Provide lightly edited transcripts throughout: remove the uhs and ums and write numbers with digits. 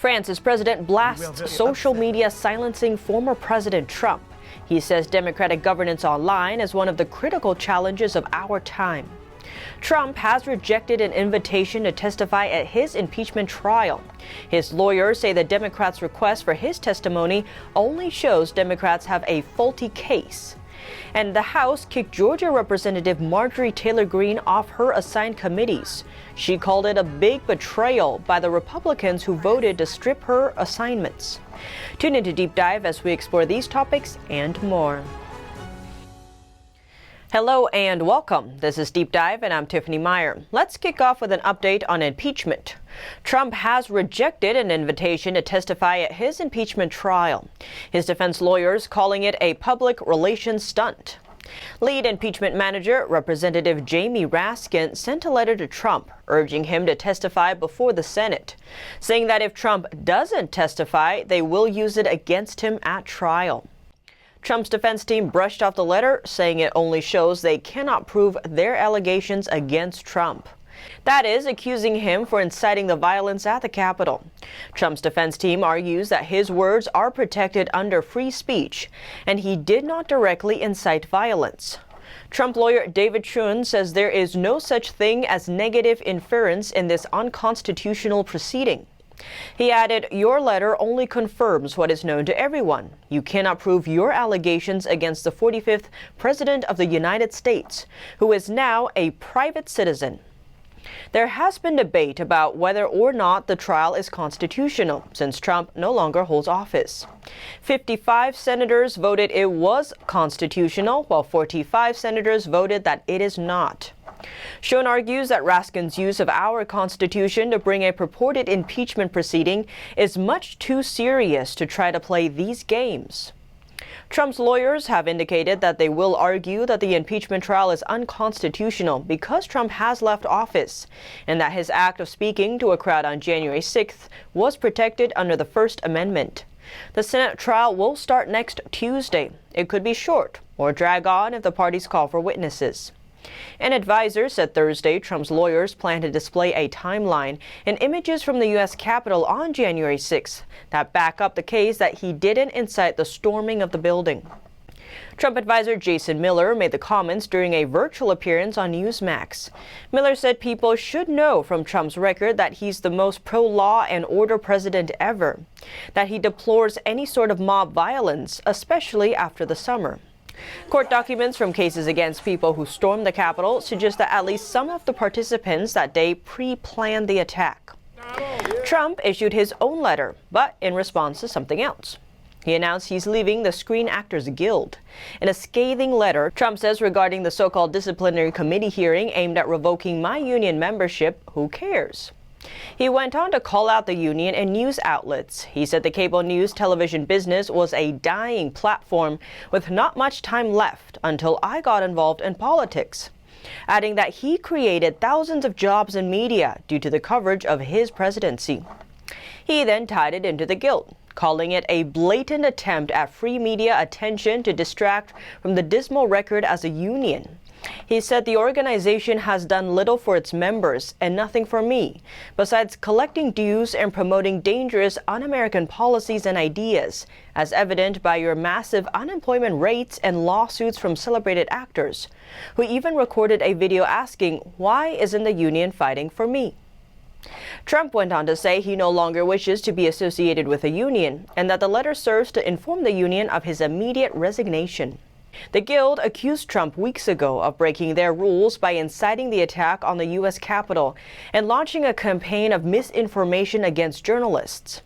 France's president blasts social media silencing former President Trump. He says democratic governance online is one of the critical challenges of our time. Trump has rejected an invitation to testify at his impeachment trial. His lawyers say the Democrats' request for his testimony only shows Democrats have a faulty case. And the House kicked Georgia Representative Marjorie Taylor Greene off her assigned committees. She called it a big betrayal by the Republicans who voted to strip her assignments. Tune into Deep Dive as we explore these topics and more. Hello and welcome. This is Deep Dive and I'm Tiffany Meier. Let's kick off with an update on impeachment. Trump has rejected an invitation to testify at his impeachment trial. His defense lawyers calling it a public relations stunt. Lead impeachment manager, Representative Jamie Raskin, sent a letter to Trump urging him to testify before the Senate, saying that if Trump doesn't testify, they will use it against him at trial. Trump's defense team brushed off the letter, saying it only shows they cannot prove their allegations against Trump. That is, accusing him for inciting the violence at the Capitol. Trump's defense team argues that his words are protected under free speech, and he did not directly incite violence. Trump lawyer David Schoen says there is no such thing as negative inference in this unconstitutional proceeding. He added, "Your letter only confirms what is known to everyone. You cannot prove your allegations against the 45th President of the United States, who is now a private citizen." There has been debate about whether or not the trial is constitutional, since Trump no longer holds office. 55 senators voted it was constitutional, while 45 senators voted that it is not. Schoen argues that Raskin's use of our Constitution to bring a purported impeachment proceeding is much too serious to try to play these games. Trump's lawyers have indicated that they will argue that the impeachment trial is unconstitutional because Trump has left office, and that his act of speaking to a crowd on January 6th was protected under the First Amendment. The Senate trial will start next Tuesday. It could be short or drag on if the parties call for witnesses. An advisor said Thursday Trump's lawyers plan to display a timeline and images from the U.S. Capitol on January 6th that back up the case that he didn't incite the storming of the building. Trump advisor Jason Miller made the comments during a virtual appearance on Newsmax. Miller said people should know from Trump's record that he's the most pro-law and order president ever, that he deplores any sort of mob violence, especially after the summer. Court documents from cases against people who stormed the Capitol suggest that at least some of the participants that day pre-planned the attack. Trump issued his own letter, but in response to something else. He announced he's leaving the Screen Actors Guild. In a scathing letter, Trump says regarding the so-called disciplinary committee hearing aimed at revoking my union membership, who cares? He went on to call out the union and news outlets. He said the cable news television business was a dying platform with not much time left until I got involved in politics, adding that he created thousands of jobs in media due to the coverage of his presidency. He then tied it into the guilt, calling it a blatant attempt at free media attention to distract from the dismal record as a union. He said the organization has done little for its members and nothing for me, besides collecting dues and promoting dangerous un-American policies and ideas, as evident by your massive unemployment rates and lawsuits from celebrated actors, who even recorded a video asking, "Why isn't the union fighting for me?" Trump went on to say he no longer wishes to be associated with a union, and that the letter serves to inform the union of his immediate resignation. The Guild accused Trump weeks ago of breaking their rules by inciting the attack on the U.S. Capitol and launching a campaign of misinformation against journalists.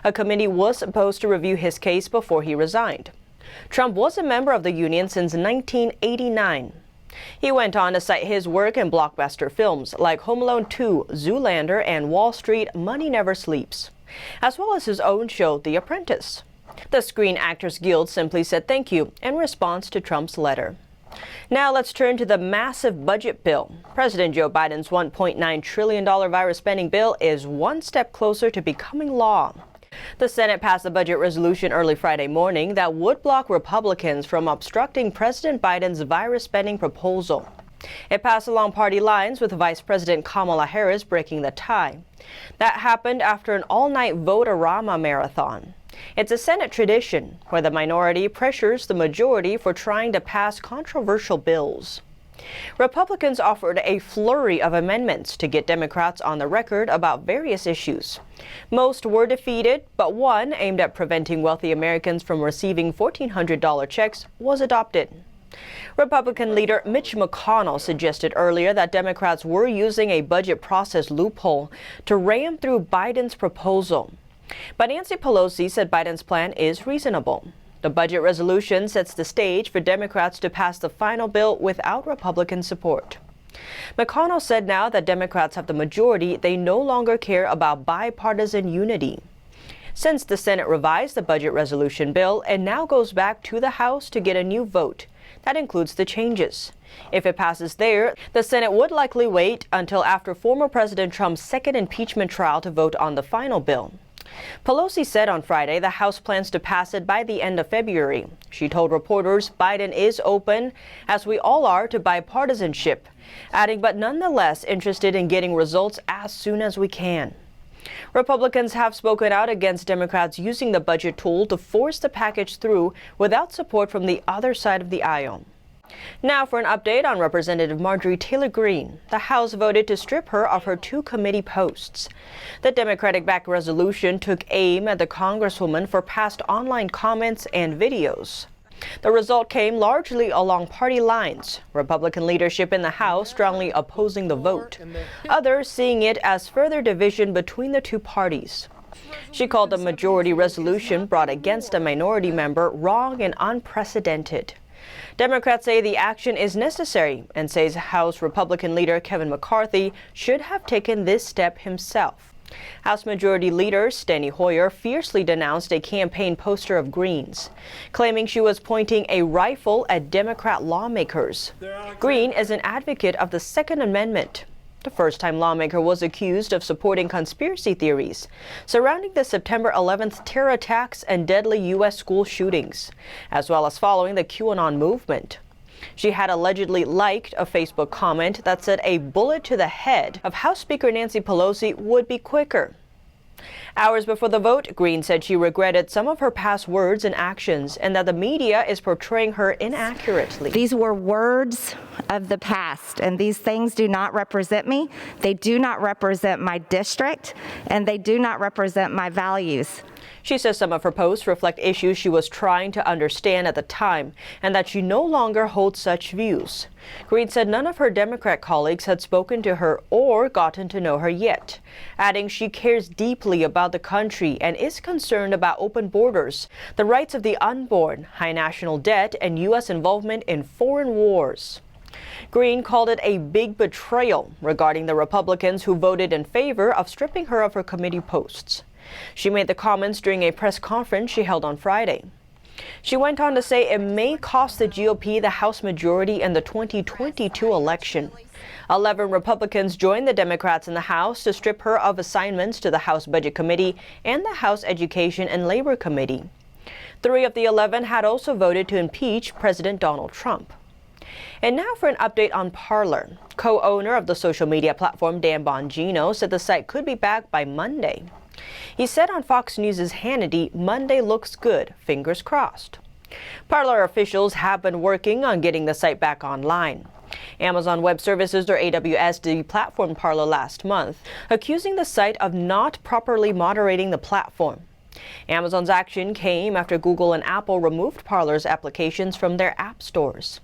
A committee was supposed to review his case before he resigned. Trump was a member of the union since 1989. He went on to cite his work in blockbuster films like Home Alone 2, Zoolander, and Wall Street Money Never Sleeps, as well as his own show, The Apprentice. The Screen Actors Guild simply said thank you in response to Trump's letter. Now let's turn to the massive budget bill. President Joe Biden's $1.9 trillion virus spending bill is one step closer to becoming law. The Senate passed a budget resolution early Friday morning that would block Republicans from obstructing President Biden's virus spending proposal. It passed along party lines, with Vice President Kamala Harris breaking the tie. That happened after an all-night vote-a-rama marathon. It's a Senate tradition where the minority pressures the majority for trying to pass controversial bills. Republicans offered a flurry of amendments to get Democrats on the record about various issues. Most were defeated, but one aimed at preventing wealthy Americans from receiving $1,400 checks was adopted. Republican leader Mitch McConnell suggested earlier that Democrats were using a budget process loophole to ram through Biden's proposal. But Nancy Pelosi said Biden's plan is reasonable. The budget resolution sets the stage for Democrats to pass the final bill without Republican support. McConnell said now that Democrats have the majority, they no longer care about bipartisan unity. Since the Senate revised the budget resolution bill, it now goes back to the House to get a new vote. That includes the changes. If it passes there, the Senate would likely wait until after former President Trump's second impeachment trial to vote on the final bill. Pelosi said on Friday the House plans to pass it by the end of February. She told reporters Biden is open, as we all are, to bipartisanship, adding but nonetheless interested in getting results as soon as we can. Republicans have spoken out against Democrats using the budget tool to force the package through without support from the other side of the aisle. Now for an update on Representative Marjorie Taylor Greene. The House voted to strip her of her 2 committee posts. The Democratic-backed resolution took aim at the Congresswoman for past online comments and videos. The result came largely along party lines, Republican leadership in the House strongly opposing the vote, others seeing it as further division between the two parties. She called the majority resolution brought against a minority member wrong and unprecedented. Democrats say the action is necessary and says House Republican leader Kevin McCarthy should have taken this step himself. House Majority Leader Steny Hoyer fiercely denounced a campaign poster of Greene's, claiming she was pointing a rifle at Democrat lawmakers. Greene is an advocate of the Second Amendment. The first-time lawmaker was accused of supporting conspiracy theories surrounding the September 11th terror attacks and deadly U.S. school shootings, as well as following the QAnon movement. She had allegedly liked a Facebook comment that said a bullet to the head of House Speaker Nancy Pelosi would be quicker. Hours before the vote, Greene said she regretted some of her past words and actions and that the media is portraying her inaccurately. These were words of the past, and these things do not represent me. They do not represent my district, and they do not represent my values. She says some of her posts reflect issues she was trying to understand at the time and that she no longer holds such views. Greene said none of her Democrat colleagues had spoken to her or gotten to know her yet, adding she cares deeply about the country and is concerned about open borders, the rights of the unborn, high national debt, and U.S. involvement in foreign wars. Greene called it a big betrayal regarding the Republicans who voted in favor of stripping her of her committee posts. She made the comments during a press conference she held on Friday. She went on to say it may cost the GOP the House majority in the 2022 election. 11 Republicans joined the Democrats in the House to strip her of assignments to the House Budget Committee and the House Education and Labor Committee. 3 of the 11 had also voted to impeach President Donald Trump. And now for an update on Parler. Co-owner of the social media platform Dan Bongino said the site could be back by Monday. He said on Fox News' Hannity, Monday looks good, fingers crossed. Parler officials have been working on getting the site back online. Amazon Web Services, or AWS, deplatformed Parler last month, accusing the site of not properly moderating the platform. Amazon's action came after Google and Apple removed Parler's applications from their app stores.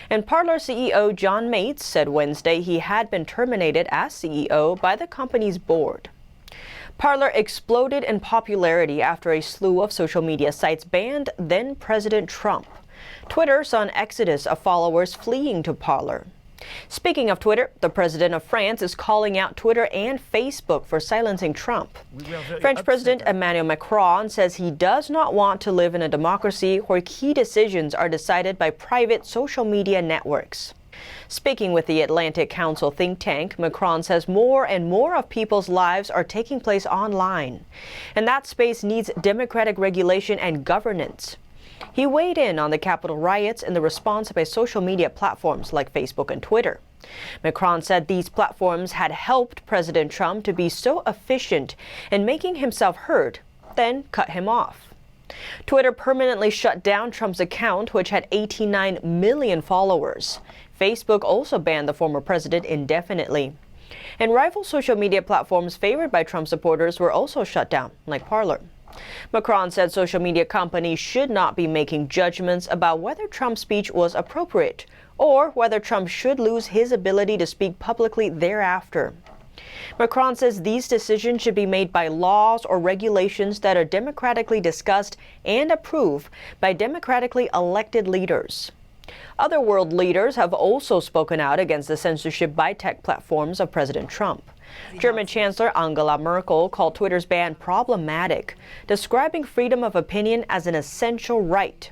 And Parler CEO John Mates said Wednesday he had been terminated as CEO by the company's board. Parler exploded in popularity after a slew of social media sites banned then-President Trump. Twitter saw an exodus of followers fleeing to Parler. Speaking of Twitter, the president of France is calling out Twitter and Facebook for silencing Trump. French President Emmanuel Macron says he does not want to live in a democracy where key decisions are decided by private social media networks. Speaking with the Atlantic Council think tank, Macron says more and more of people's lives are taking place online, and that space needs democratic regulation and governance. He weighed in on the Capitol riots and the response by social media platforms like Facebook and Twitter. Macron said these platforms had helped President Trump to be so efficient in making himself heard, then cut him off. Twitter permanently shut down Trump's account, which had 89 million followers. Facebook also banned the former president indefinitely. And rival social media platforms favored by Trump supporters were also shut down, like Parler. Macron said social media companies should not be making judgments about whether Trump's speech was appropriate or whether Trump should lose his ability to speak publicly thereafter. Macron says these decisions should be made by laws or regulations that are democratically discussed and approved by democratically elected leaders. Other world leaders have also spoken out against the censorship by tech platforms of President Trump. German Chancellor Angela Merkel called Twitter's ban problematic, describing freedom of opinion as an essential right.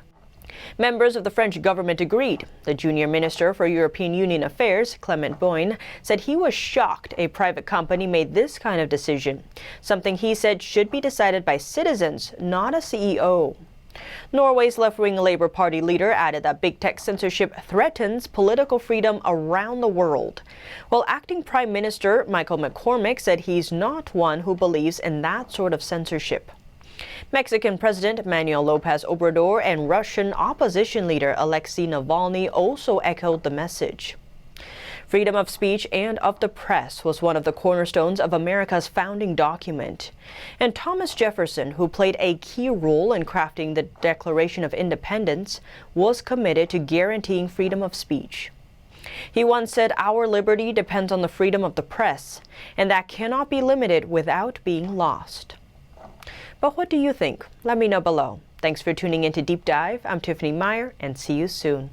Members of the French government agreed. The junior minister for European Union Affairs, Clement Beaune, said he was shocked a private company made this kind of decision, something he said should be decided by citizens, not a CEO. Norway's left-wing Labour Party leader added that big tech censorship threatens political freedom around the world, while acting Prime Minister Michael McCormick said he's not one who believes in that sort of censorship. Mexican President Manuel Lopez Obrador and Russian opposition leader Alexei Navalny also echoed the message. Freedom of speech and of the press was one of the cornerstones of America's founding document. And Thomas Jefferson, who played a key role in crafting the Declaration of Independence, was committed to guaranteeing freedom of speech. He once said, "Our liberty depends on the freedom of the press, and that cannot be limited without being lost." But what do you think? Let me know below. Thanks for tuning in to Deep Dive. I'm Tiffany Meier, and see you soon.